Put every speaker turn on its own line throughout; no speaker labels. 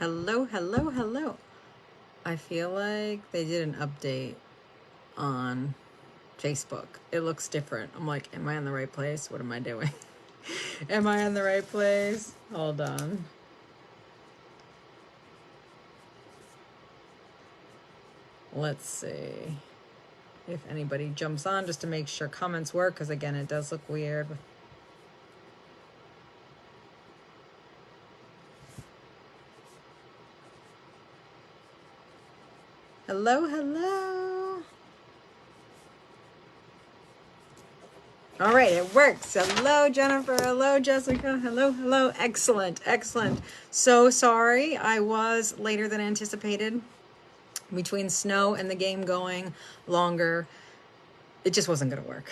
Hello, hello, hello. I feel like they did an update on Facebook. It looks different. I'm like, am I in the right place? What am I doing? Am I in the right place? Hold on. Let's see if anybody jumps on just to make sure comments work, because again, it does look weird. Hello, hello. All right, it works. Hello, Jennifer. Hello, Jessica. Hello, hello. Excellent, excellent. So sorry, I was later than anticipated. Between snow and the game going longer, it just wasn't going to work.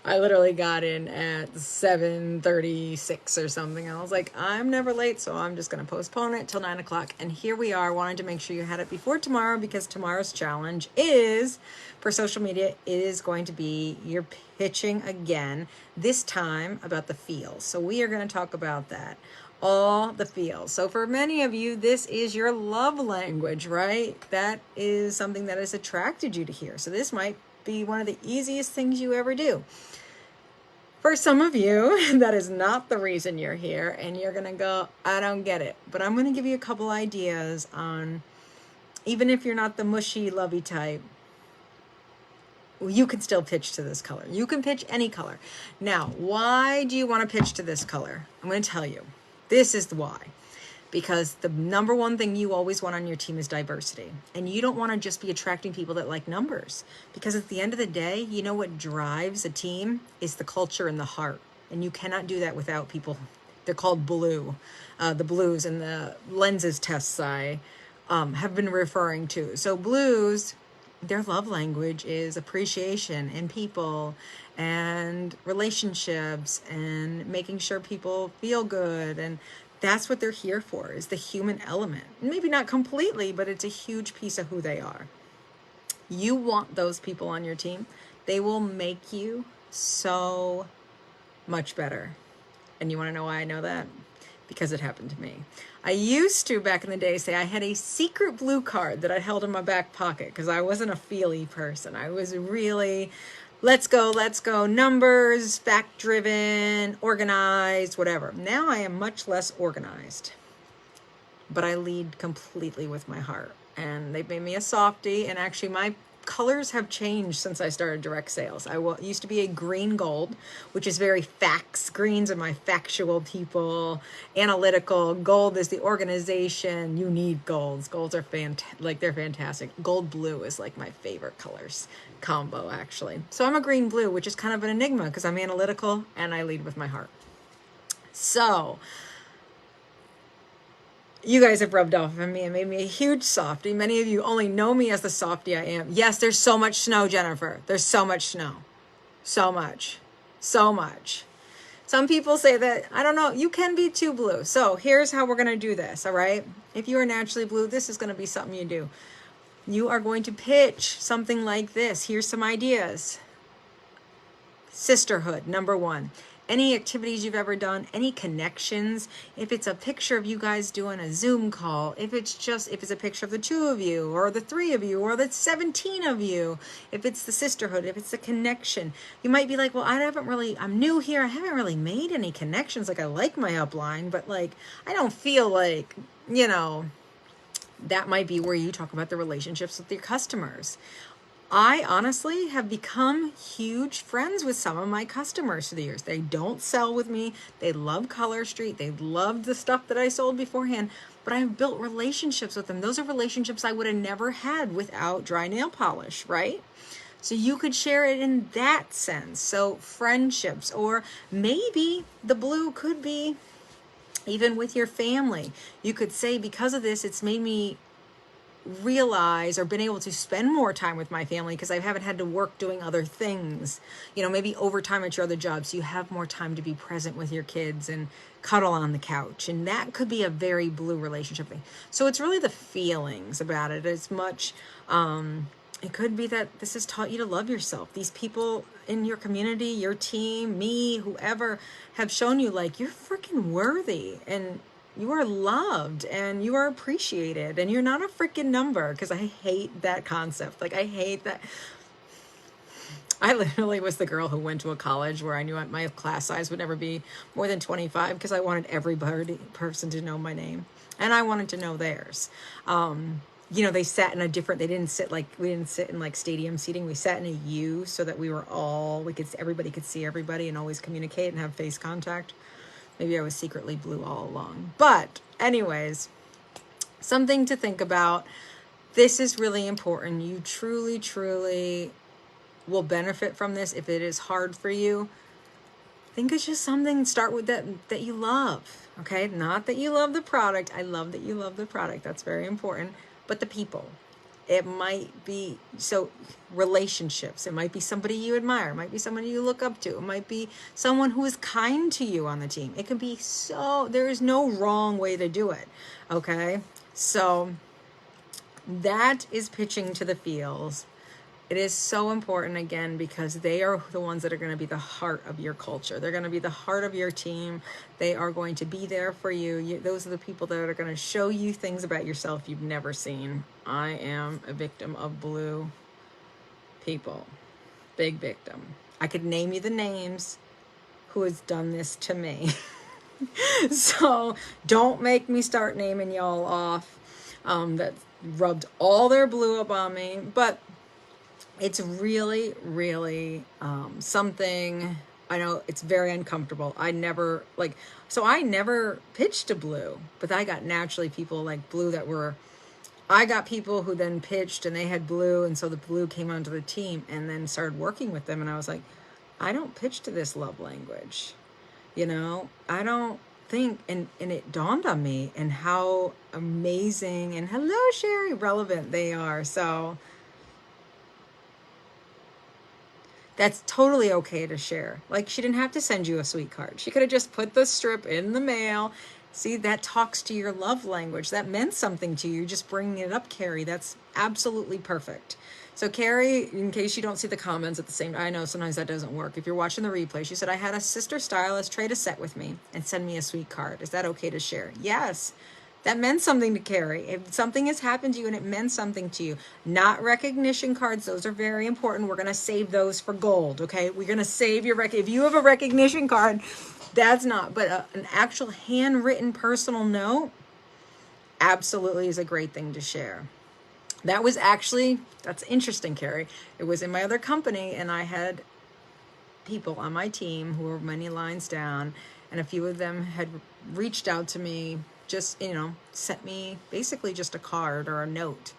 I literally got in at 7:36 or something. And I was like, I'm never late, so I'm just going to postpone it till 9 o'clock. And here we are. Wanted to make sure you had it before tomorrow, because tomorrow's challenge is, for social media, is going to be you're pitching again, this time about the feels. So we are going to talk about that. All the feels. So for many of you, this is your love language, right? That is something that has attracted you to here. So this might be one of the easiest things you ever do. For some of you, that is not the reason you're here, and you're gonna go, I don't get it. But I'm gonna give you a couple ideas on, even if you're not the mushy, lovey type, you can still pitch to this color. You can pitch any color. Now, why do you want to pitch to this color? I'm going to tell you. This is the why. Because the number one thing you always want on your team is diversity. And you don't want to just be attracting people that like numbers. Because at the end of the day, you know what drives a team is the culture and the heart. And you cannot do that without people. They're called blue. The blues and the lenses tests I have been referring to. So blues, their love language is appreciation in people and relationships and making sure people feel good. And that's what they're here for, is the human element. Maybe not completely, but it's a huge piece of who they are. You want those people on your team. They will make you so much better. And you want to know why I know that? Because it happened to me. I used to, back in the day, say I had a secret blue card that I held in my back pocket because I wasn't a feely person. I was really, let's go, numbers, fact-driven, organized, whatever. Now I am much less organized, but I lead completely with my heart. And they've made me a softie, and actually my colors have changed since I started direct sales. I used to be a green gold, which is very facts. Greens are my factual people, analytical. Gold is the organization. You need golds. Golds are they're fantastic. Gold blue is like my favorite colors combo, actually. So I'm a green blue, which is kind of an enigma because I'm analytical and I lead with my heart. So you guys have rubbed off on me and made me a huge softie. Many of you only know me as the softie I am. Yes, there's so much snow, Jennifer. There's so much snow. So much. So much. Some people say that, I don't know, you can be too blue. So here's how we're going to do this, all right? If you are naturally blue, this is going to be something you do. You are going to pitch something like this. Here's some ideas. Sisterhood, number one. Any activities you've ever done, any connections, if it's a picture of you guys doing a Zoom call, if it's a picture of the two of you or the three of you or the 17 of you, if it's the sisterhood, if it's the connection. You might be like, well, I'm new here. I haven't really made any connections. Like, I like my upline, but like, I don't feel like, that might be where you talk about the relationships with your customers. I honestly have become huge friends with some of my customers through the years. They don't sell with me. They love Color Street. They loved the stuff that I sold beforehand, but I've built relationships with them. Those are relationships I would have never had without dry nail polish, right? So you could share it in that sense. So friendships, or maybe the blue could be even with your family. You could say, because of this, it's made me realize or been able to spend more time with my family because I haven't had to work doing other things, maybe overtime at your other jobs. So you have more time to be present with your kids and cuddle on the couch. And that could be a very blue relationship thing. So it's really the feelings about it as much. It could be that this has taught you to love yourself. These people in your community, your team, me, whoever, have shown you like you're freaking worthy. And you are loved and you are appreciated and you're not a freaking number, because I hate that concept. Like, I hate that. I literally was the girl who went to a college where I knew my class size would never be more than 25, because I wanted person to know my name and I wanted to know theirs. They sat in a different, we didn't sit in like stadium seating. We sat in a U so that everybody could see everybody and always communicate and have face contact. Maybe I was secretly blue all along. But anyways, something to think about. This is really important. You truly, truly will benefit from this. If it is hard for you, think it's just something, start with that you love. Okay, not that you love the product. I love that you love the product. That's very important. But the people. It might be relationships. It might be somebody you admire. It might be somebody you look up to. It might be someone who is kind to you on the team. It can be there is no wrong way to do it. Okay, so that is pitching to the feels. It is so important, again, because they are the ones that are going to be the heart of your culture. They're going to be the heart of your team. They are going to be there for you. Those are the people that are going to show you things about yourself you've never seen. I am a victim of blue people. Big victim. I could name you the names who has done this to me. So don't make me start naming y'all off that rubbed all their blue up on me. But it's really, really something. I know it's very uncomfortable. I never pitched to blue, but I got naturally people like blue I got people who then pitched and they had blue, and so the blue came onto the team and then started working with them, and I was like, I don't pitch to this love language. I don't think, and it dawned on me and how amazing, and hello Sherry, relevant they are. So that's totally okay to share. Like, she didn't have to send you a sweet card. She could have just put the strip in the mail. See, that talks to your love language. That meant something to you. You're just bringing it up, Carrie. That's absolutely perfect. So Carrie, in case you don't see the comments at the same time, I know sometimes that doesn't work. If you're watching the replay, she said, I had a sister stylist trade a set with me and send me a sweet card. Is that okay to share? Yes. That meant something to Carrie. If something has happened to you and it meant something to you, not recognition cards, those are very important. We're going to save those for gold, okay? We're going to save your if you have a recognition card, that's not, but an actual handwritten personal note absolutely is a great thing to share. That's interesting, Carrie. It was in my other company, and I had people on my team who were many lines down, and a few of them had reached out to me, just, sent me basically just a card or a note,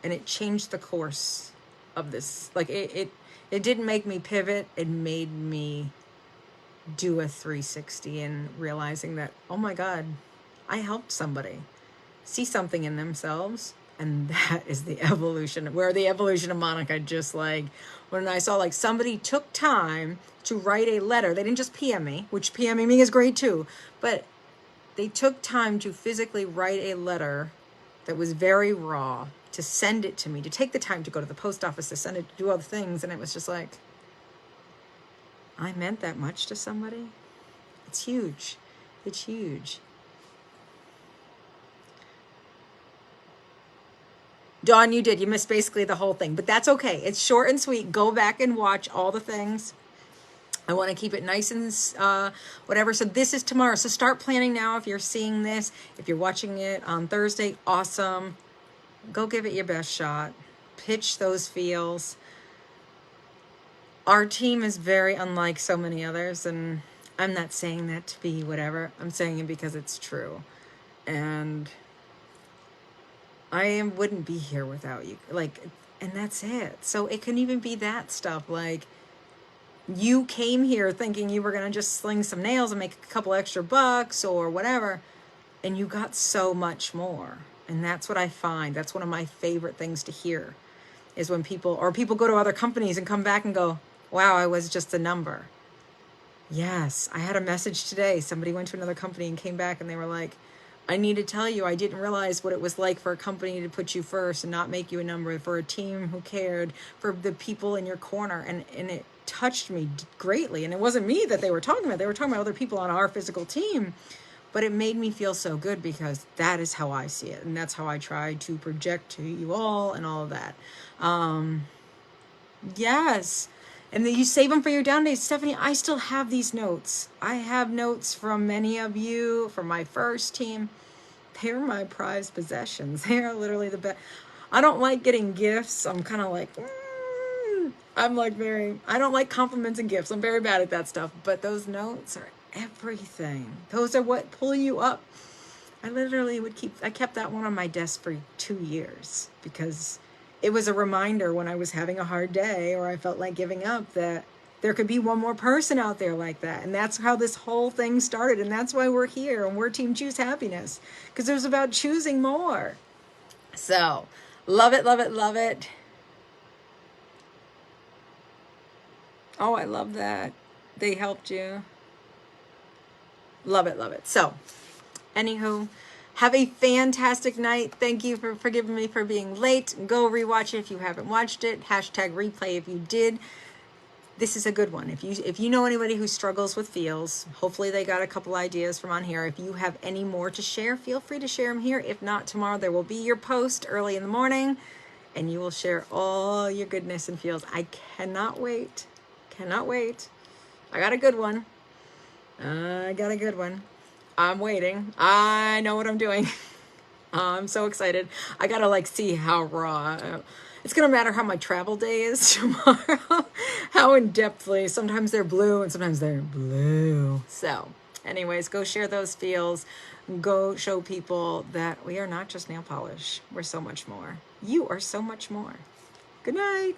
and it changed the course of this. Like, it didn't make me pivot. It made me do a 360 and realizing that, oh my God, I helped somebody see something in themselves. And that is the evolution, where the evolution of Monica, just like when I saw like somebody took time to write a letter. They didn't just PM me, which PMing me is great too, but they took time to physically write a letter that was very raw, to send it to me, to take the time to go to the post office, to send it, to do all the things. And it was just like, I meant that much to somebody. It's huge. It's huge. Dawn, you did. You missed basically the whole thing, but that's okay. It's short and sweet. Go back and watch all the things. I want to keep it nice and whatever. So this is tomorrow. So start planning now if you're seeing this. If you're watching it on Thursday, awesome. Go give it your best shot. Pitch those feels. Our team is very unlike so many others, and I'm not saying that to be whatever. I'm saying it because it's true. And I wouldn't be here without you. And that's it. So it can even be that stuff. Like, you came here thinking you were going to just sling some nails and make a couple extra bucks or whatever, and you got so much more. And that's what I find. That's one of my favorite things to hear, is when people go to other companies and come back and go, wow, I was just a number. Yes, I had a message today. Somebody went to another company and came back and they were like, I need to tell you, I didn't realize what it was like for a company to put you first and not make you a number, for a team who cared, for the people in your corner. And it touched me greatly. And it wasn't me that they were talking about. They were talking about other people on our physical team. but it made me feel so good because that is how I see it. And that's how I try to project to you all and all of that. Yes. And then you save them for your down days. Stephanie, I still have these notes. I have notes from many of you, from my first team. They're my prized possessions. They are literally the best. I don't like getting gifts. I'm kind of like, I don't like compliments and gifts. I'm very bad at that stuff. But those notes are everything. Those are what pull you up. I kept that one on my desk for 2 years because it was a reminder when I was having a hard day or I felt like giving up that there could be one more person out there like that. And that's how this whole thing started. And that's why we're here and we're Team Choose Happiness, because it was about choosing more. So love it, love it, love it. Oh, I love that. They helped you. Love it, love it. So anywho, have a fantastic night. Thank you for forgiving me for being late. Go rewatch it if you haven't watched it. Hashtag replay if you did. This is a good one. If you know anybody who struggles with feels, hopefully they got a couple ideas from on here. If you have any more to share, feel free to share them here. If not, tomorrow there will be your post early in the morning and you will share all your goodness and feels. I cannot wait. Cannot wait. I got a good one. I'm waiting. I know what I'm doing. I'm so excited. I gotta see how raw. It's gonna matter how my travel day is tomorrow. How in depthly. Sometimes they're blue and sometimes they're blue. So, anyways, go share those feels. Go show people that we are not just nail polish. We're so much more. You are so much more. Good night.